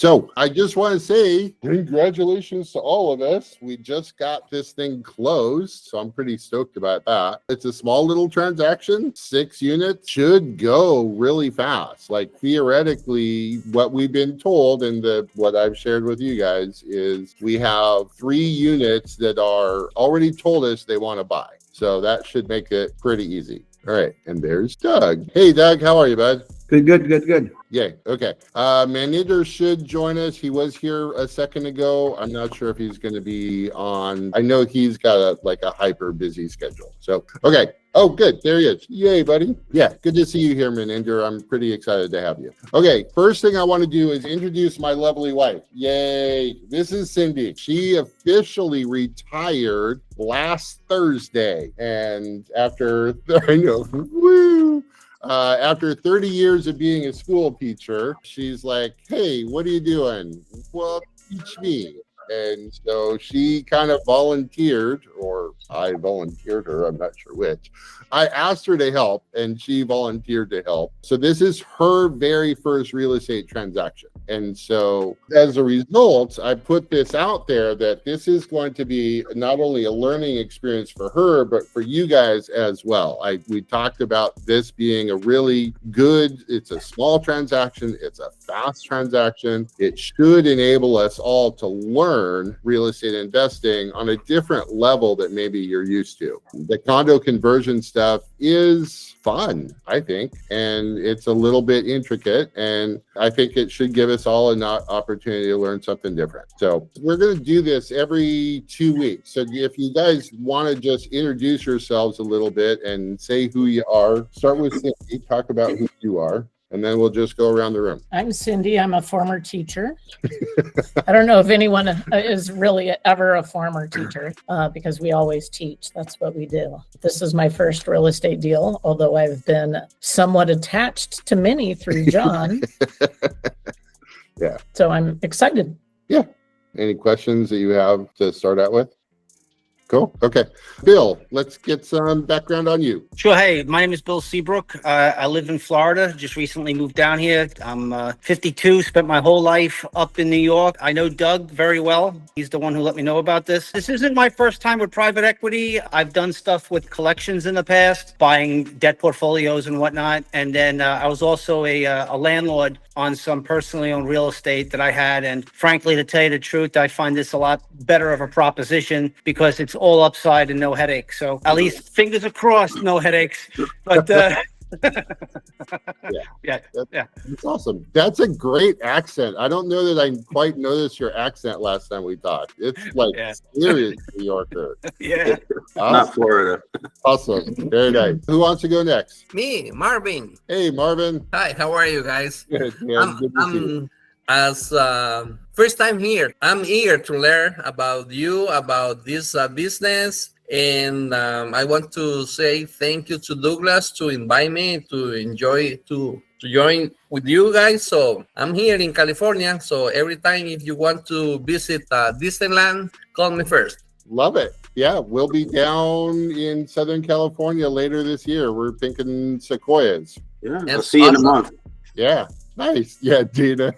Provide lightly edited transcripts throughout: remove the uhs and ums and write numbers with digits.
So I just want to say congratulations to all of us. We just got this thing closed, so I'm pretty stoked about that. It's a small little transaction, 6 units, should go really fast. Like theoretically, what we've been told and what I've shared with you guys is we have 3 units that are already told us they want to buy. So that should make it pretty easy. All right, and there's Doug. Hey, Doug, how are you, bud? Good. Yay. Okay. Maninder should join us. He was here a second ago. I'm not sure if he's going to be on. I know he's got a hyper busy schedule. So, okay. Oh, good. There he is. Yay, buddy. Yeah. Good to see you here, Maninder. I'm pretty excited to have you. Okay. First thing I want to do is introduce my lovely wife. Yay. This is Cindy. She officially retired last Thursday. And after, I know, woo. After 30 years of being a school teacher, she's like, hey, what are you doing? Well, teach me. And so she kind of volunteered, or I volunteered her, I'm not sure which. I asked her to help, and she volunteered to help. So this is her very first real estate transaction. And so as a result, I put this out there that this is going to be not only a learning experience for her, but for you guys as well. We talked about this being a really good, it's a small transaction, it's a fast transaction. It should enable us all to learn real estate investing on a different level that maybe you're used to. The condo conversion stuff is fun, I think, and it's a little bit intricate, and I think it should give us all an opportunity to learn something different. So we're going to do this every 2 weeks. So if you guys want to just introduce yourselves a little bit and say who you are, start with Cindy, talk about who you are, and then we'll just go around the room. I'm Cindy. I'm a former teacher. I don't know if anyone is really ever a former teacher because we always teach. That's what we do. This is my first real estate deal, although I've been somewhat attached to many through John. Yeah. So I'm excited. Yeah. Any questions that you have to start out with? Cool. Okay. Bill, let's get some background on you. Sure. Hey, my name is Bill Seabrook. I live in Florida. Just recently moved down here. I'm 52, spent my whole life up in New York. I know Doug very well. He's the one who let me know about this. This isn't my first time with private equity. I've done stuff with collections in the past, buying debt portfolios and whatnot. And then I was also a landlord on some personally owned real estate that I had. And frankly, to tell you the truth, I find this a lot better of a proposition because it's all upside and no headaches. So at least fingers are crossed, no headaches. But yeah. That's awesome. That's a great accent. I don't know that I quite noticed your accent last time we talked. It's like serious New Yorker. Yeah. Awesome. Not Florida. Awesome. Very nice. Who wants to go next? Me, Marvin. Hey, Marvin. Hi, how are you guys? Good. Yeah, good to see you. As first time here, I'm eager to learn about you, about this business. And I want to say thank you to Douglas to invite me to join with you guys. So I'm here in California. So every time if you want to visit Disneyland, call me first. Love it. Yeah, we'll be down in Southern California later this year. We're thinking Sequoias. Yeah, I'll see you in a month. Yeah, nice. Yeah, Dina.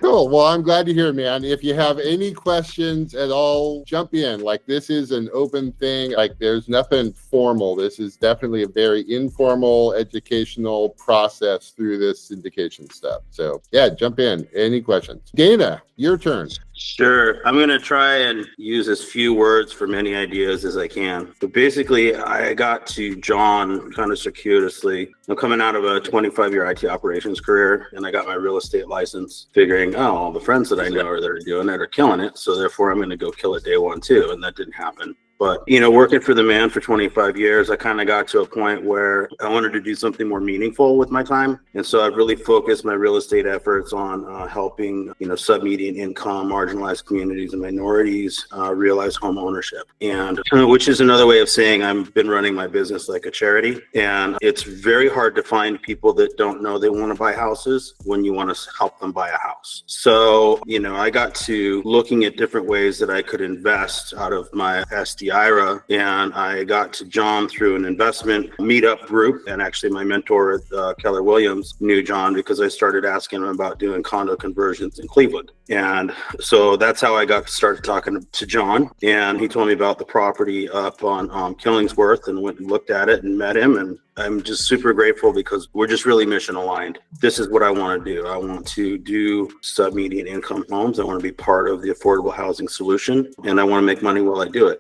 Cool. Well, I'm glad to hear, man. If you have any questions at all, jump in. Like, this is an open thing. Like, there's nothing formal. This is definitely a very informal educational process through this syndication stuff. So yeah, jump in. Any questions? Dana, your turn. Sure. I'm going to try and use as few words for many ideas as I can. But basically, I got to John kind of circuitously. I'm coming out of a 25-year IT operations career, and I got my real estate license, figuring, oh, all the friends that I know that are doing it are killing it. So therefore, I'm going to go kill it day one, too. And that didn't happen. But, you know, working for the man for 25 years, I kind of got to a point where I wanted to do something more meaningful with my time. And so I've really focused my real estate efforts on helping, you know, sub-median income, marginalized communities and minorities realize home ownership. And which is another way of saying I've been running my business like a charity. And it's very hard to find people that don't know they want to buy houses when you want to help them buy a house. So, you know, I got to looking at different ways that I could invest out of my SD the IRA, and I got to John through an investment meetup group. And actually, my mentor, Keller Williams, knew John because I started asking him about doing condo conversions in Cleveland. And so that's how I got started talking to John. And he told me about the property up on Killingsworth, and went and looked at it and met him. And I'm just super grateful because we're just really mission aligned. This is what I want to do. I want to do sub-median income homes. I want to be part of the affordable housing solution, and I want to make money while I do it.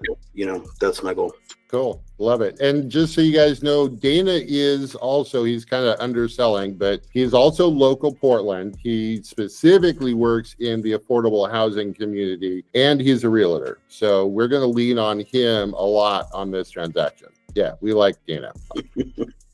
That's my goal. Cool. Love it. And just so you guys know, Dana is also, he's kind of underselling, but he's also local Portland. He specifically works in the affordable housing community, and he's a realtor. So we're going to lean on him a lot on this transaction. Yeah, we like Dana.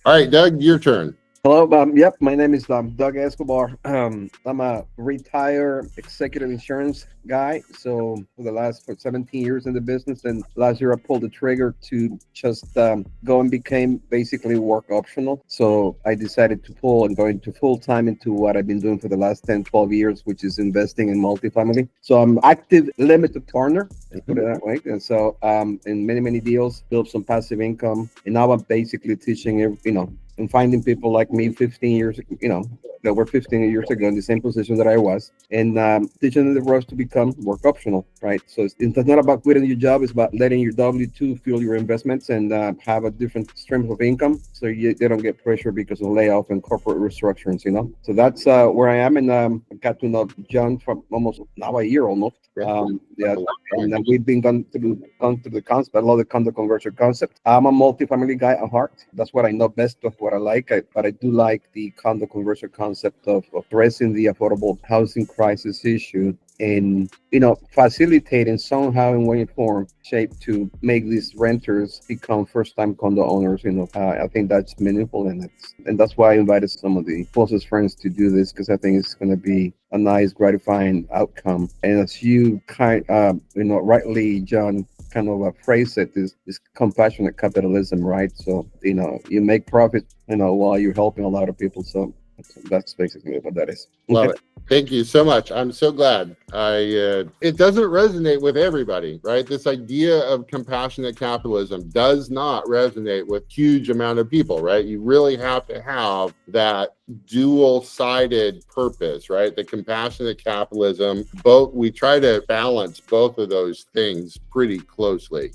All right, Doug, your turn. Hello, yep, my name is Doug Escobar. I'm a retired executive insurance guy. So for the last 17 years in the business, and last year I pulled the trigger to just go and became basically work optional. So I decided to pull and go into full time into what I've been doing for the last 10, 12 years, which is investing in multifamily. So I'm active limited partner, let's put it that way. And so in many deals, build some passive income. And now I'm basically teaching, and finding people like me 15 years, that were 15 years ago in the same position that I was, and teaching them the ropes to become work optional, right? So it's not about quitting your job, it's about letting your W-2 fuel your investments and have a different stream of income so they don't get pressure because of layoff and corporate restructurings, So that's where I am, and I got to know John for almost now a year almost. And we've been gone through the concept. I love the condo conversion concept. I'm a multifamily guy at heart. That's what I know best of what I like. But I do like the condo conversion concept of addressing the affordable housing crisis issue and facilitating somehow in one form, shape to make these renters become first-time condo owners. I think that's meaningful, and that's why I invited some of the closest friends to do this, because I think it's going to be a nice, gratifying outcome. And as you rightly, John, kind of phrase it, is compassionate capitalism, right? So you make profit, while you're helping a lot of people. So that's basically what that is. Love it. Thank you so much. I'm so glad. It doesn't resonate with everybody, right? This idea of compassionate capitalism does not resonate with huge amount of people, right? You really have to have that dual-sided purpose, right? The compassionate capitalism, we try to balance both of those things pretty closely.